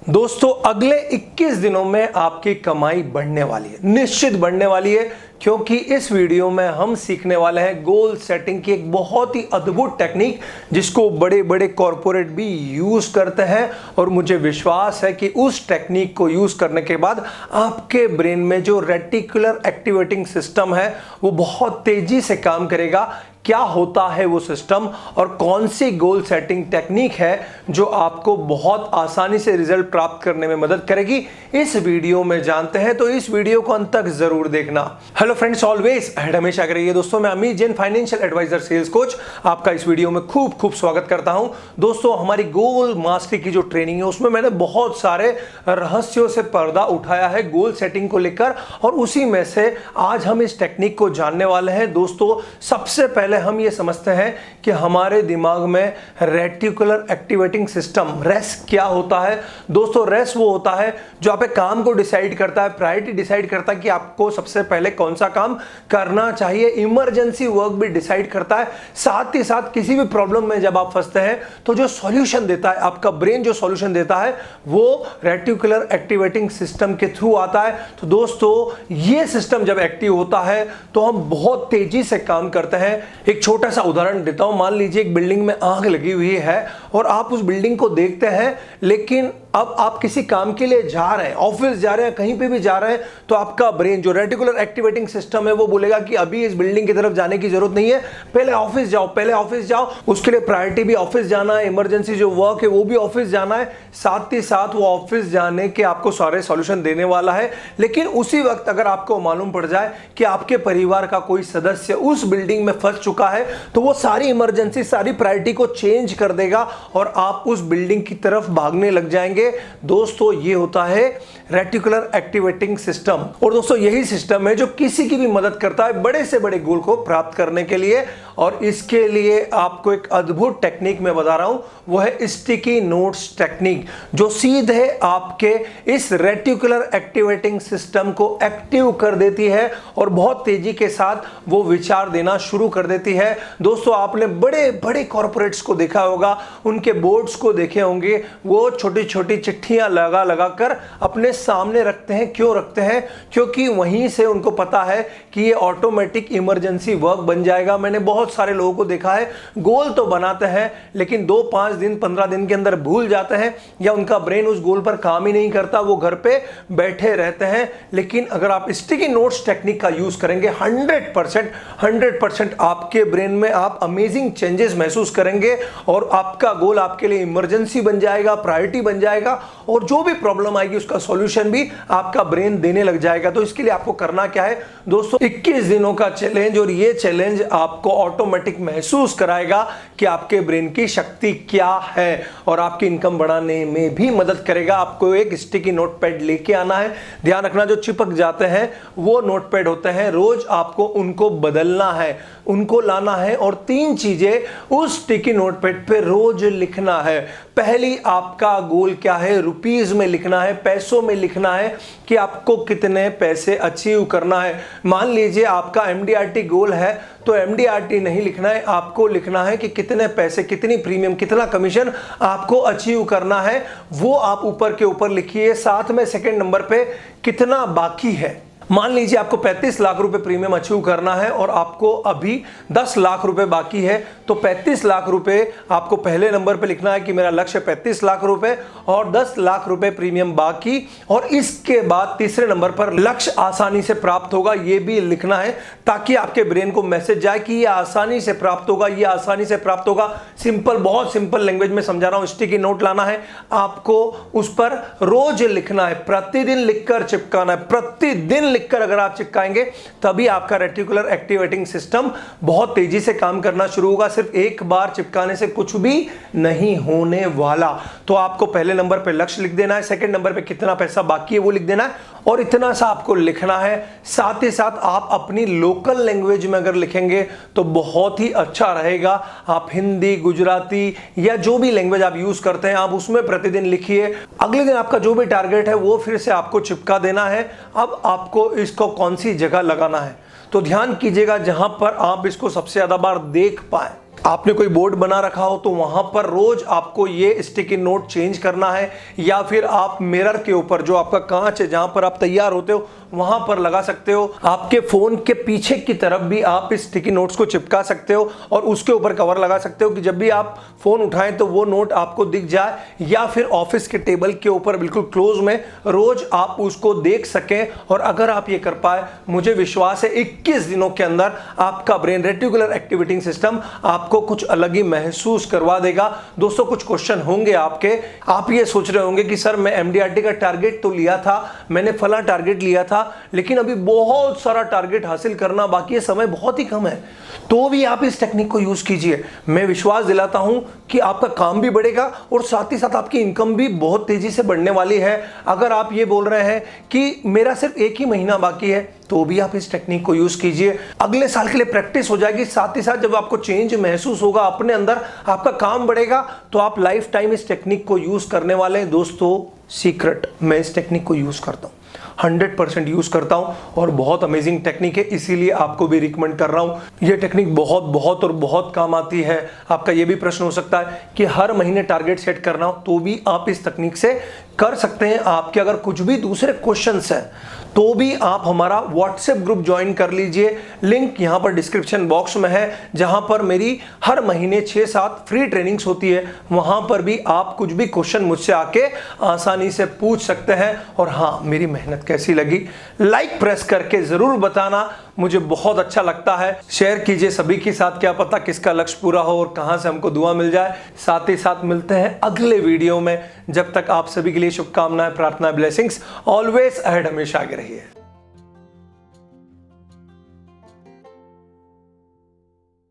दोस्तों अगले 21 दिनों में आपकी कमाई बढ़ने वाली है, निश्चित बढ़ने वाली है, क्योंकि इस वीडियो में हम सीखने वाले हैं गोल सेटिंग की एक बहुत ही अद्भुत टेक्निक जिसको बड़े बड़े कॉरपोरेट भी यूज करते हैं। और मुझे विश्वास है कि उस टेक्निक को यूज करने के बाद आपके ब्रेन में जो रेटिकुलर एक्टिवेटिंग सिस्टम है वो बहुत तेजी से काम करेगा। क्या होता है वो सिस्टम और कौन सी गोल सेटिंग टेक्निक है जो आपको बहुत आसानी से रिजल्ट प्राप्त करने में मदद करेगी, इस वीडियो में जानते हैं। तो इस वीडियो को अंत तक जरूर देखना। हेलो फ्रेंड्स, ऑलवेज हमेशा करिए दोस्तों, मैं Amit Jain, financial advisor, sales coach, आपका इस वीडियो में खूब स्वागत करता हूं। दोस्तों हमारी गोल मास्टरी की जो ट्रेनिंग है उसमें मैंने बहुत सारे रहस्यों से पर्दा उठाया है गोल सेटिंग को लेकर, और उसी में से आज हम इस टेक्निक को जानने वाले हैं। दोस्तों सबसे पहले हम ये समझते हैं कि हमारे दिमाग में रेटिकुलर एक्टिवेटिंग सिस्टम रेस क्या होता है। दोस्तों रेस वो होता है जो आपके काम को डिसाइड करता है, प्रायोरिटी डिसाइड करता है कि आपको सबसे पहले कौन सा काम करना चाहिए, इमरजेंसी वर्क भी डिसाइड करता है। साथ ही साथ किसी भी प्रॉब्लम में जब आप फंसते हैं तो जो सॉल्यूशन देता है, आपका ब्रेन जो सॉल्यूशन देता है वो रेटिकुलर एक्टिवेटिंग सिस्टम के थ्रू आता है। तो दोस्तों ये सिस्टम जब एक्टिव होता है तो हम बहुत तेजी से काम करते हैं। एक छोटा सा उदाहरण देता हूं, मान लीजिए एक बिल्डिंग में आग लगी हुई है और आप उस बिल्डिंग को देखते हैं, लेकिन अब आप किसी काम के लिए जा रहे हैं, ऑफिस जा रहे हैं, कहीं पे भी जा रहे हैं, तो आपका ब्रेन जो रेटिकुलर एक्टिवेटिंग सिस्टम है वो बोलेगा कि अभी इस बिल्डिंग की तरफ जाने की जरूरत नहीं है, पहले ऑफिस जाओ, पहले ऑफिस जाओ। उसके लिए प्रायोरिटी भी ऑफिस जाना है, इमरजेंसी जो वर्क है वो भी ऑफिस जाना है, साथ ही साथ वो ऑफिस जाने के आपको सारे सॉल्यूशन देने वाला है। लेकिन उसी वक्त अगर आपको मालूम पड़ जाए कि आपके परिवार का कोई सदस्य उस बिल्डिंग में फंस चुका है, तो वो सारी इमरजेंसी, सारी प्रायोरिटी को चेंज कर देगा और आप उस बिल्डिंग की तरफ भागने लग जाएंगे। दोस्तों ये होता है रेटिकुलर एक्टिवेटिंग सिस्टम, और दोस्तों यही सिस्टम है जो किसी की भी मदद करता है बड़े से बड़े गोल को प्राप्त करने के लिए। और इसके लिए आपको एक अद्भुत टेक्निक मैं बता रहा हूं, वो है स्टिकी नोट्स टेक्निक, जो सीधे आपके इस रेटिकुलर एक्टिवेटिंग सिस्टम को एक्टिव कर देती है और बहुत तेजी के साथ वो विचार देना शुरू कर देती है। दोस्तों आपने बड़े बड़े कॉर्पोरेट्स को देखा होगा, उनके बोर्ड्स को देखे होंगे, वो छोटी छोटी चिट्ठियां लगा लगा कर अपने सामने रखते हैं। क्यों रखते हैं? क्योंकि वहीं से उनको पता है कि ये ऑटोमेटिक इमरजेंसी वर्क बन जाएगा। मैंने बहुत सारे लोगों को देखा है, गोल तो बनाते हैं लेकिन 2-5 दिन 15 दिन के अंदर भूल जाते हैं, या उनका ब्रेन उस गोल पर काम ही नहीं करता, वो घर पे बैठे रहते हैं। लेकिन अगर आप स्टिकी नोट्स टेक्निक का यूज करेंगे 100% आपके ब्रेन में आप अमेजिंग चेंजेस महसूस करेंगे और आपका गोल आपके लिए इमरजेंसी बन जाएगा, प्रायोरिटी बन जाएगा, और जो भी प्रॉब्लम आएगी उसका सॉल्यूशन भी आपका ब्रेन देने लग जाएगा। तो इसके लिए आपको करना क्या है दोस्तों, 21 दिनों का चैलेंज, और ये चैलेंज आपको ऑटोमेटिक महसूस कराएगा कि आपके ब्रेन की शक्ति क्या है और आपकी इनकम बढ़ाने में भी मदद करेगा। आपको एक स्टिकी नोटपैड लेके आना है। ध्यान रखना जो चिपक जाते हैं वो नोटपैड होते हैं, रोज आपको उनको बदलना है, उनको लाना है, और 3 चीजें उस स्टिकी नोटपैड पे रोज लिखना है। पहली, आपका गोल क्या है, रुपीज में लिखना है, पैसों में लिखना है कि आपको कितने पैसे अचीव करना है। मान लीजिए आपका एमडीआरटी गोल है तो एमडीआरटी नहीं लिखना है, आपको लिखना है कि कितने पैसे, कितनी प्रीमियम, कितना कमीशन आपको अचीव करना है, वो आप ऊपर के ऊपर लिखिए। साथ में सेकंड नंबर पे कितना बाकी है। मान लीजिए आपको 35 लाख रुपए प्रीमियम अचीव करना है और आपको अभी 10 लाख रुपए बाकी है, तो 35 लाख रुपए आपको पहले नंबर पे लिखना है कि मेरा लक्ष्य 35 लाख रुपए और 10 लाख रुपए प्रीमियम बाकी, और इसके बाद तीसरे नंबर पर लक्ष्य आसानी से प्राप्त होगा, ये भी लिखना है, ताकि आपके ब्रेन को मैसेज जाए कि ये आसानी से प्राप्त होगा, ये आसानी से प्राप्त होगा। सिंपल, बहुत सिंपल लैंग्वेज में समझा रहा हूं। स्टिकी नोट लाना है, आपको उस पर रोज लिखना है, प्रतिदिन लिखकर चिपकाना है। प्रतिदिन लिखकर अगर आप चिपकाएंगे तभी आपका रेटिकुलर एक्टिवेटिंग सिस्टम बहुत तेजी से काम करना शुरू होगा। सिर्फ एक बार चिपकाने से कुछ भी नहीं होने वाला। तो आपको पहले नंबर पे लक्ष्य लिख देना है, सेकंड नंबर पे कितना पैसा बाकी है वो लिख देना है, और इतना सा आपको लिखना है। साथ ही साथ आप अपनी लोकल लैंग्वेज में अगर लिखेंगे तो बहुत ही अच्छा रहेगा। आप हिंदी, गुजराती या जो भी लैंग्वेज आप यूज करते हैं आप उसमें प्रतिदिन लिखिए। अगले दिन आपका जो भी टारगेट है वो फिर से आपको चिपका देना है। अब आपको इसको कौन सी जगह लगाना है, तो ध्यान कीजिएगा जहां पर आप इसको सबसे ज्यादा बार देख पाए। आपने कोई बोर्ड बना रखा हो तो वहां पर रोज आपको ये स्टिकी नोट चेंज करना है, या फिर आप मिरर के ऊपर जो आपका कांच है जहां पर आप तैयार होते हो वहां पर लगा सकते हो। आपके फोन के पीछे की तरफ भी आप इस स्टिकी नोट्स को चिपका सकते हो और उसके ऊपर कवर लगा सकते हो कि जब भी आप फोन उठाएं तो वो नोट आपको दिख जाए, या फिर ऑफिस के टेबल के ऊपर बिल्कुल क्लोज में रोज आप उसको देख सकें। और अगर आप ये कर पाए, मुझे विश्वास है 21 दिनों के अंदर आपका ब्रेन रेटिकुलर एक्टिवेटिंग सिस्टम आपको कुछ अलग ही महसूस करवा देगा। दोस्तों, कुछ क्वेश्चन होंगे आपके, आप ये सोच रहे होंगे कि सर मैं एमडीआरटी का टारगेट तो लिया था, मैंने फला टारगेट लिया था, लेकिन अभी बहुत सारा टारगेट हासिल करना बाकी है, समय बहुत ही कम है, तो भी आप इस टेक्निक को यूज कीजिए। मैं विश्वास दिलाता हूं कि आपका काम भी बढ़ेगा और साथ ही साथ आपकी इनकम भी बहुत तेजी से बढ़ने वाली है। अगर आप ये बोल रहे हैं कि मेरा सिर्फ 1 ही महीना बाकी है, तो भी आप इस टेक्निक को यूज कीजिए। अगले साल के लिए प्रैक्टिस हो जाएगी। साथ ही साथ जब आपको चेंज महसूस होगा अपने अंदर, आपका काम बढ़ेगा, तो आप लाइफ टाइम इस टेक्निक को यूज करने वाले हैं। दोस्तों, सीक्रेट, मैं इस टेक्निक को यूज करता हूं, 100% यूज करता हूं और बहुत अमेजिंग टेक्निक है, इसीलिए आपको भी रिकमेंड कर रहा हूं। यह टेक्निक बहुत बहुत और बहुत काम आती है। आपका यह भी प्रश्न हो सकता है कि हर महीने टारगेट सेट करना हो, तो भी आप इस तकनीक से कर सकते हैं। आपके अगर कुछ भी दूसरे क्वेश्चंस हैं तो भी आप हमारा व्हाट्सएप ग्रुप ज्वाइन कर लीजिए। लिंक यहां पर डिस्क्रिप्शन बॉक्स में है, जहां पर मेरी हर महीने 6-7 फ्री ट्रेनिंग्स होती है। वहां पर भी आप कुछ भी क्वेश्चन मुझसे आके आसानी से पूछ सकते हैं। और हाँ, मेरी मेहनत कैसी लगी लाइक प्रेस करके जरूर बताना, मुझे बहुत अच्छा लगता है। शेयर कीजिए सभी के साथ, क्या पता किसका लक्ष्य पूरा हो और कहां से हमको दुआ मिल जाए। साथ ही साथ मिलते हैं अगले वीडियो में। जब तक आप सभी के लिए शुभकामनाएं, प्रार्थना, ब्लेसिंग्स ऑलवेज अहेड, हमेशा आगे रहिए।